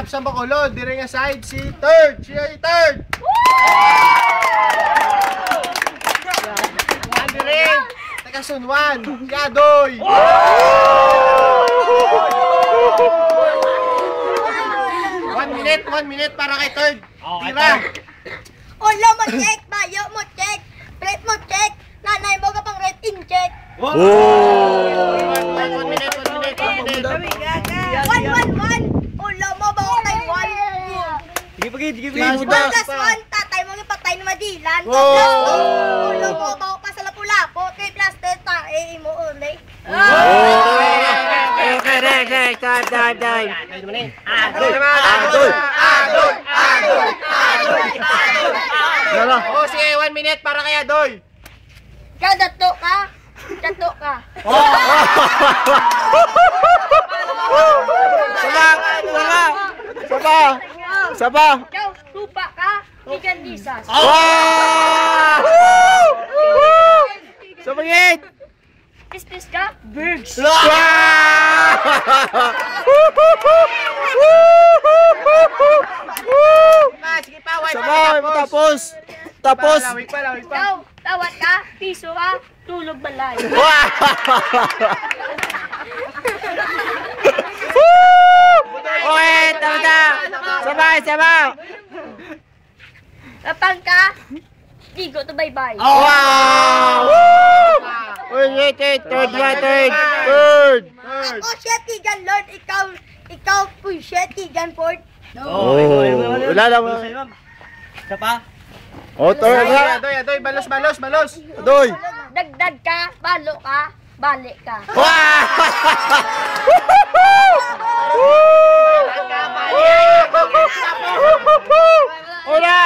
Tap sa Bacolod, dire nga side si third. Siya yung third. Dire. Taga-Sunwan. Si Adoy. 1 minute para kay third. Tira. Ulo mo check, bayo mo check, plate mo check, nanay mo ka pang red in check. 1 minute. 1 ulo mo ba ko kay 1. Sige. 1 plus 1, tatay mo ipatay ni Madilan. Ulo mo ba ko pa sa lapu-lapo, 3 plus 10, tae mo uli. Okay, time. Oh, sige, 1 minute para kay Adoy. Ikaw, dato ka. Saba. Ikaw, tupa ka, ikan disas. Sabagin. Istis ka, birds. Sige pa, wipe Sabay, tapos. Lawig pa. Ikaw, tawat ka, piso ka, tulog balay. Okay, tama. Sabay. Lapang ka, digo to bye-bye. Wow! Wait, third. Ako siya tigan Lord, ikaw po siya tigan Ford. Wala lang. Isa pa? Third na. Adoy, balos. Adoy. Dagdag ka, balo ka, balik ka.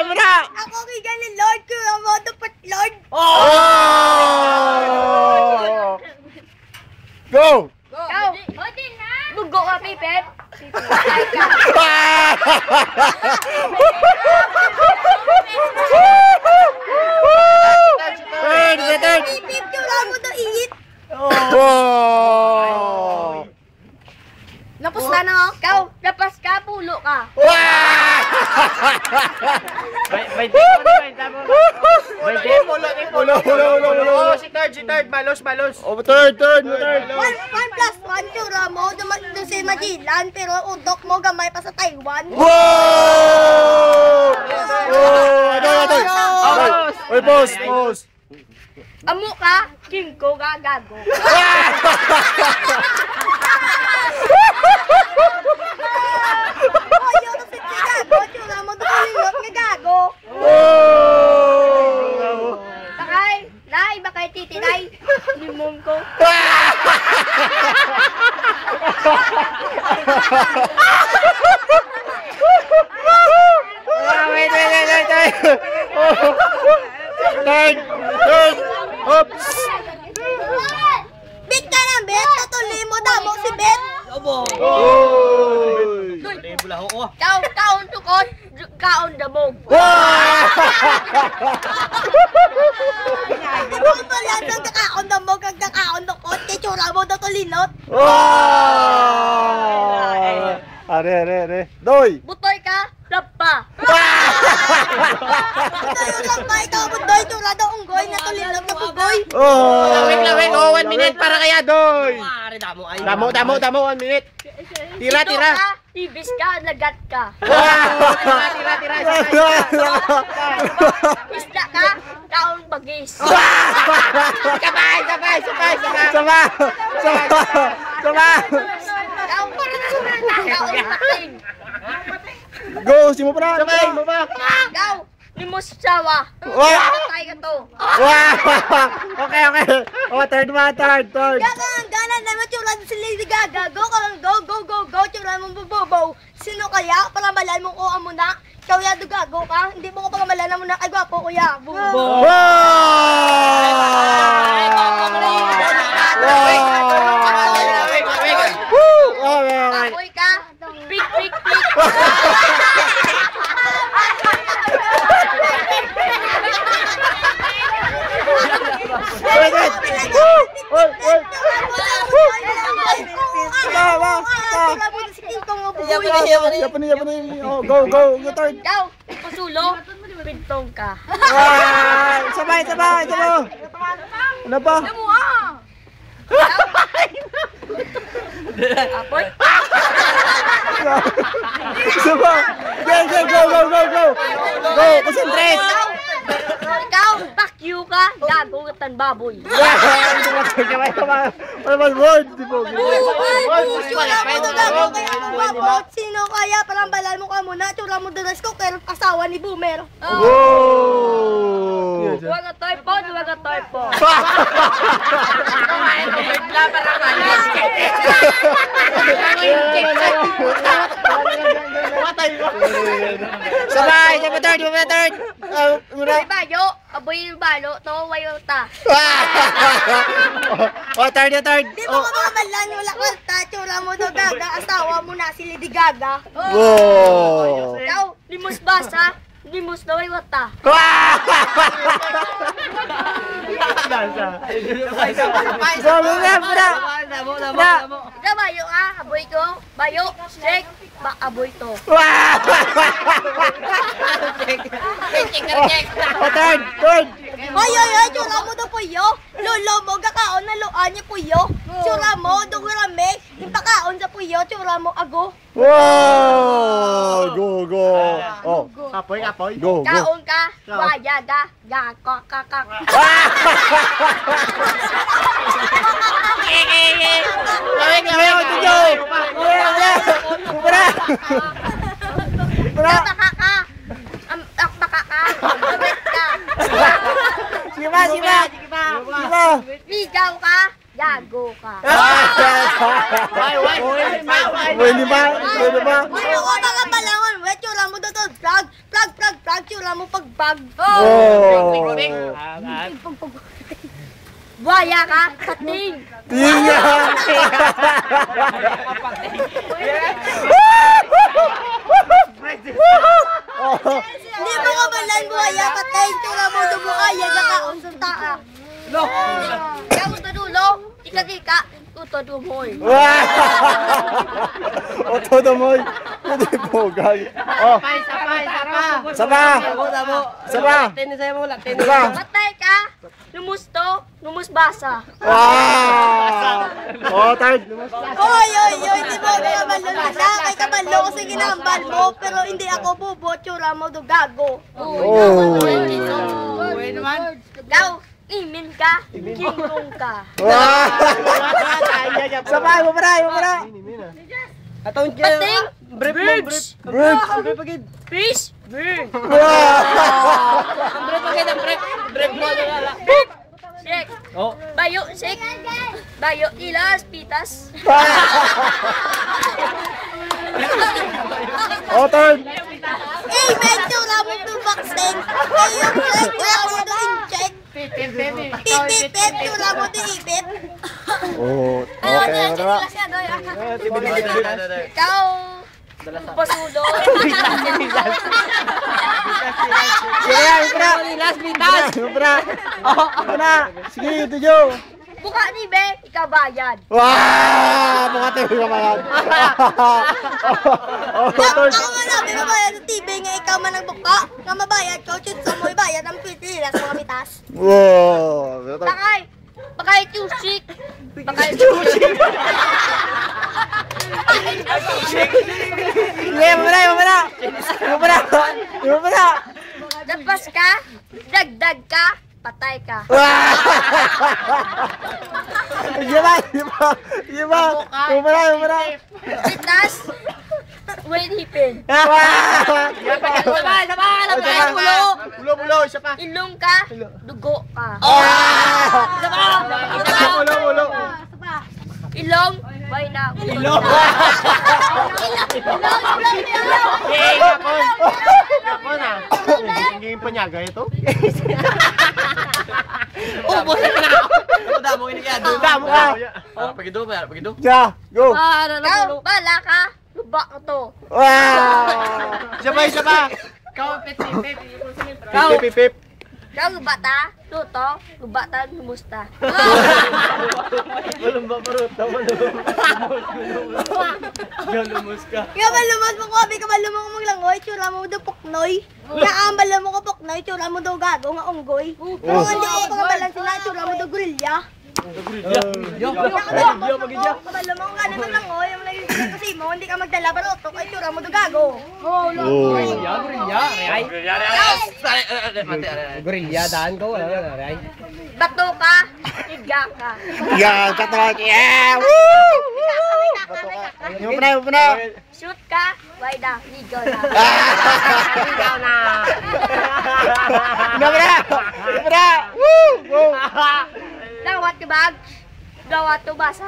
Muna! Ako tigan ni Lord, kaya mo dapat Lord. Go! Ikaw, bugo ka, Pipet. Ay ka. Third! Pipet, yung mo to eat. Napos na ako. Ikaw, lapas ka, pulo ka. Ulo. Oh, si third, balos. Third. 1 plus 1, tsura mo, doon si Magellan, pero udok mo gamay pa sa Taiwan. Adoy. Oy, pause. Amo ka, king ko gagago. Ayaw kasi gago, tsura mo doon kulilot nga gago. Takay, nay, bakay titinay, limong ko. Wait. Third. Oops. Bit ka na, Bet. Tutuloy mo damo si Bet. Kaon tukod, kaon damog. Di ba ko pala ng kakaon damog ang kakaon tukod kay tsura mo daw tulinot? Are. Doy. Butoy ka, lapa. Butoy yung lapa, ikaw butoy, tsura daw unggoy na tulinot na bugoy. Lawig. Oh, 1 minute para kay Adoy. Damo, 1 minute. Tira. Tibis ka, lagat ka. Tira. Isda ka, kaon bagis. Sabay. Kaon pating. Go, si mo pa. Ikaw, limos sawa. Wow! Patay ka to. Okay. Third. Ang ganan naman tsura si Lady Gaga. Go, tsura mong bubobo. Sino kaya? Pangamalan mo ko amo na. Ikaw yado gago ka. Hindi mo ko pangamalan mo na. Ay, gwapo ko ya. Bubo. Akoy ka. Pik. Japanese. Oh, go, third. Ikaw, pasulo, pintong ka. Sabay. Ano ba? Alam mo Apoy? Sabay. Go. Go, concentrate. Ikaw, bakyu ka, gago katan baboy. Ano word? Di po. Sino kaya palambalan mo ka muna, tsura mo dalas ko, kaya asawa ni Boomer. Wow! Duwag at toy po. Sabay, third. Ay bayo, aboy yung balo, to wayo ta. Oh, third. Di mo ka makabalan, wala kwarta, tsura mo daw gaga, asawa mo na si Lady Gaga. Wow! Ikaw, limos basa, limos daw wayo ta. Ikaw bayo aboy ko, bayo, shake, aboy to. Oh, third. Ay, tsura mo daw puyo. Lolo mo, gakaon na loan niya puyo. Tsura mo, dugurame, ipakaon sa puyo, tsura mo, ago. Wow! Go. Oh, Apoy. go. Kaon ka, waya ga, gakak. Baka ka, baka ka, abit ka. Sige ba? Ligaw ka, gago ka. Pwede ba? Ano ko mga palangon, we, tsura mo daw to, plug, tsura mo pag-bag. Oh! Waya ka, kating. Tinga! Hindi mo ka malan buhaya, kating, tsura mo dumuhaya, gakaon sa taa. Kaya mo tadulo, ika-ika, tutodumoy. O, todo mo. Hindi po, gagi. Oh, saba. Matay ka, lumus basa. Wow! Oh, third. Oy, di mo ka malon na, kay kabalo kasi ginambal mo, pero hindi ako bubo, tsura mo do gago. Oh. Daw, imin ka, kinglong ka. Wow! Sabay, mabara. Pating, birds, Bird. fish, bird. Wow! Shake, bayo, shake, bayo, ilas, pitas. Oh, third. Medyo ramo to vaccine. Ayun, wala ko to in-check. Pipip, wala mo to ipip. Oh, okay, mabara. Ikaw, pasulo. Mabara. Sige, tuyo. Buka ni Be, ikaw bayad. Wow! Mga tayo ka mga. Oh, third. Ako man nabi mabayad sa TV nga ikaw man ang buka. Nga mabayad ko, chutso mo ibayad ang pitilas mga mitas. Wow! Bakay tusik. Mabara. Dapas ka, dagdag ka, patay ka. Mabara. Mitas, wait hipin. Bulo, isa pa. Ilong ka, dugo ka. Bulo. Ilong, why na. Kapon na. Hindi panyaga ito. Damo ka. Pagido. Ja, go. Ikaw, bala ka, lubak ko to. Wow! Isa pa. Pip. Ikaw, gubata, luto, gubata, lumusta. Walang babaruta, lumus ka. Kaya malumos mo ko, abi ka malumos mo langoy, tsura mo daw poknoy. Kaya ambala mo ko poknoy, tsura mo daw gago nga unggoy. Pero hindi ako pagkabalan sila, tsura mo daw gorilya. Kabalo mo ka naman langoy, yung nagiging kasi mo, hindi ka magdala, pero utok ay tsura mo daw gago. Gorilla, daan ko. Bato ka, iga ka. Yan, katawan. Yeah! Woo! Yung puna. Shoot ka, wayda, ligo na. Ikaw na. Yung puna. Woo! Go! Dawat ka bag, dawat to basa.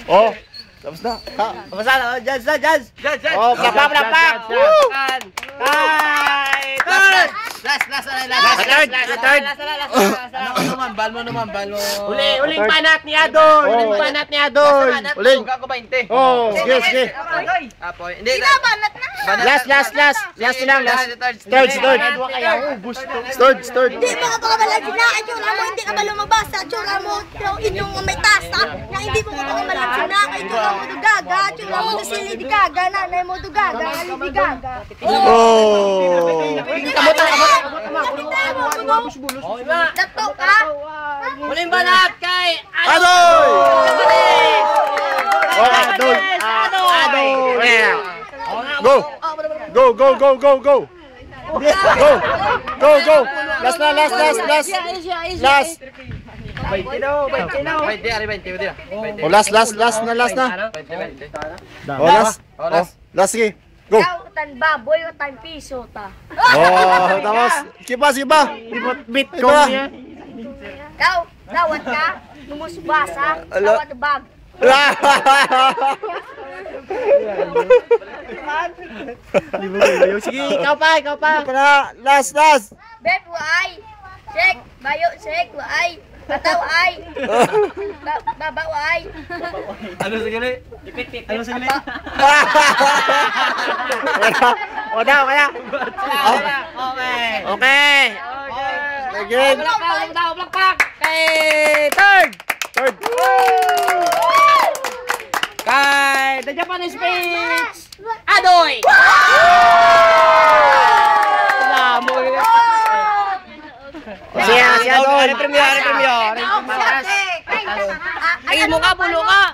Oh, tapos na. Pamasa na, judge na, judge. Oh, plapak. Woo! Kai! Third! Last. Uling panat ni Adol. Uling. Oh, sige. Sila banat na. Last lang. Third. Hindi mo ka pagkabalan sila, ay tsura mo, hindi ka ba lumabasa, tsura mo, inyong may tasa, na hindi mo ka pagkabalan sila, ay tsura mo dugaga, tsura mo si Lady Gaga, nanay mo dugaga, Lady Gaga. Oh. Dato ka? Uling banat kay Adoy! Okay, Adoy. Go. Last. Oh, last na. Last, sige. Go. Ikaw, tan baboy o tan piso ta. Oh, tapos. Sipa. Bitcoin yan. Ikaw, dawat ka, lumusbasa, dawat bag. Sige, ikaw pa. Last. Beb, waay. Sek, bayo, sek, waay. Bataw ay. Baba waay. Ano sa gani? Ano sa gani? Wala. Okay. Again. Plak. Kay third. Kay the Japanese speech. Adoy. Si Adoy. Premio. Ay mo ka, pulo ka.